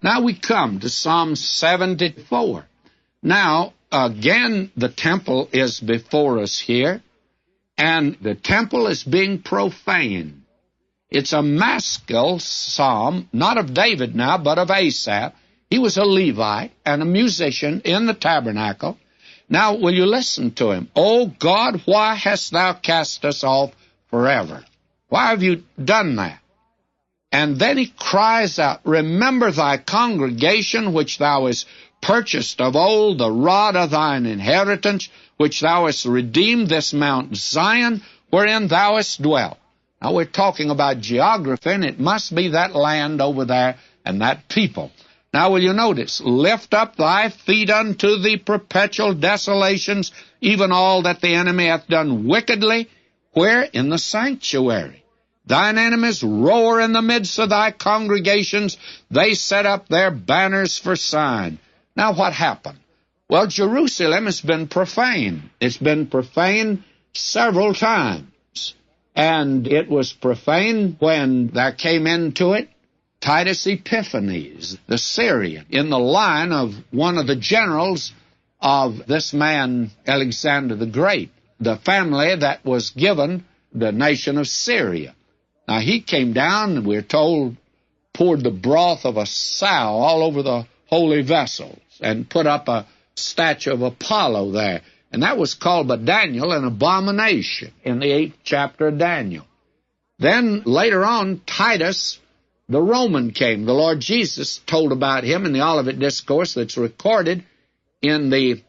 Now we come to Psalm 74. Now, again, the temple is before us here, and the temple is being profaned. It's a maskil psalm, not of David now, but of Asaph. He was a Levite and a musician in the tabernacle. Now, will you listen to him? O God, why hast thou cast us off forever? Why have you done that? And then he cries out, Remember thy congregation, which thou hast purchased of old, the rod of thine inheritance, which thou hast redeemed, this Mount Zion, wherein thou hast dwelt. Now we're talking about geography, and it must be that land over there and that people. Now will you notice, Lift up thy feet unto the perpetual desolations, even all that the enemy hath done wickedly. Where? In the sanctuary. Thine enemies roar in the midst of thy congregations. They set up their banners for sign. Now what happened? Well, Jerusalem has been profaned. It's been profaned several times. And it was profaned when there came into it Titus Epiphanes, the Syrian, in the line of one of the generals of this man, Alexander the Great, the family that was given the nation of Syria. Now, he came down, we're told, poured the broth of a sow all over the holy vessels and put up a statue of Apollo there. And that was called by Daniel an abomination in the 8th chapter of Daniel. Then, later on, Titus, the Roman, came. The Lord Jesus told about him in the Olivet Discourse that's recorded in the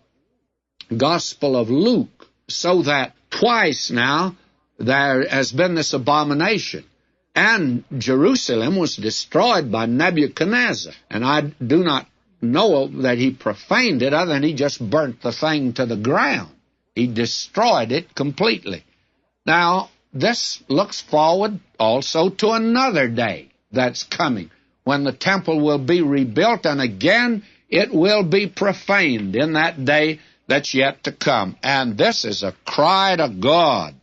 Gospel of Luke, so that twice now there has been this abomination. And Jerusalem was destroyed by Nebuchadnezzar. And I do not know that he profaned it other than he just burnt the thing to the ground. He destroyed it completely. Now, this looks forward also to another day that's coming, when the temple will be rebuilt, and again it will be profaned in that day that's yet to come. And this is a cry to God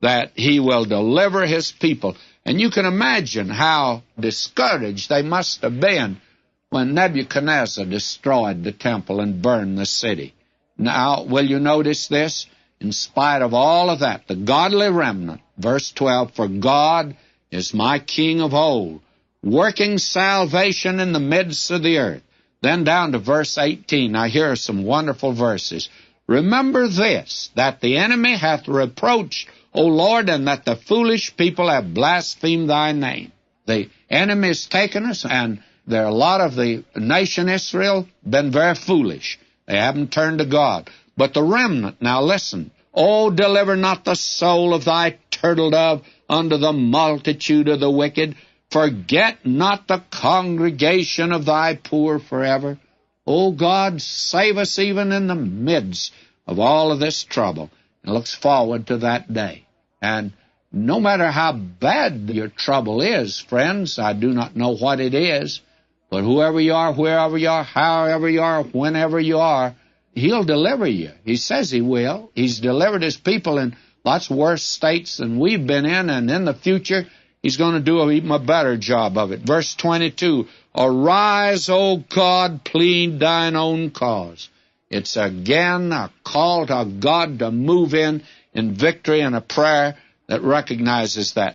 that he will deliver his people. And you can imagine how discouraged they must have been when Nebuchadnezzar destroyed the temple and burned the city. Now, will you notice this? In spite of all of that, the godly remnant, verse 12, For God is my King of old, working salvation in the midst of the earth. Then down to verse 18. Now here are some wonderful verses. Remember this, that the enemy hath reproached, O Lord, and that the foolish people have blasphemed thy name. The enemy has taken us, and there are a lot of the nation Israel been very foolish. They haven't turned to God. But the remnant, now listen, O deliver not the soul of thy turtle dove unto the multitude of the wicked. Forget not the congregation of thy poor forever. O God, save us even in the midst of all of this trouble. And looks forward to that day. And no matter how bad your trouble is, friends, I do not know what it is, but whoever you are, wherever you are, however you are, whenever you are, he'll deliver you. He says he will. He's delivered his people in lots worse states than we've been in, and in the future, he's going to do even a better job of it. Verse 22, Arise, O God, plead thine own cause. It's again a call to God to move in victory and a prayer that recognizes that.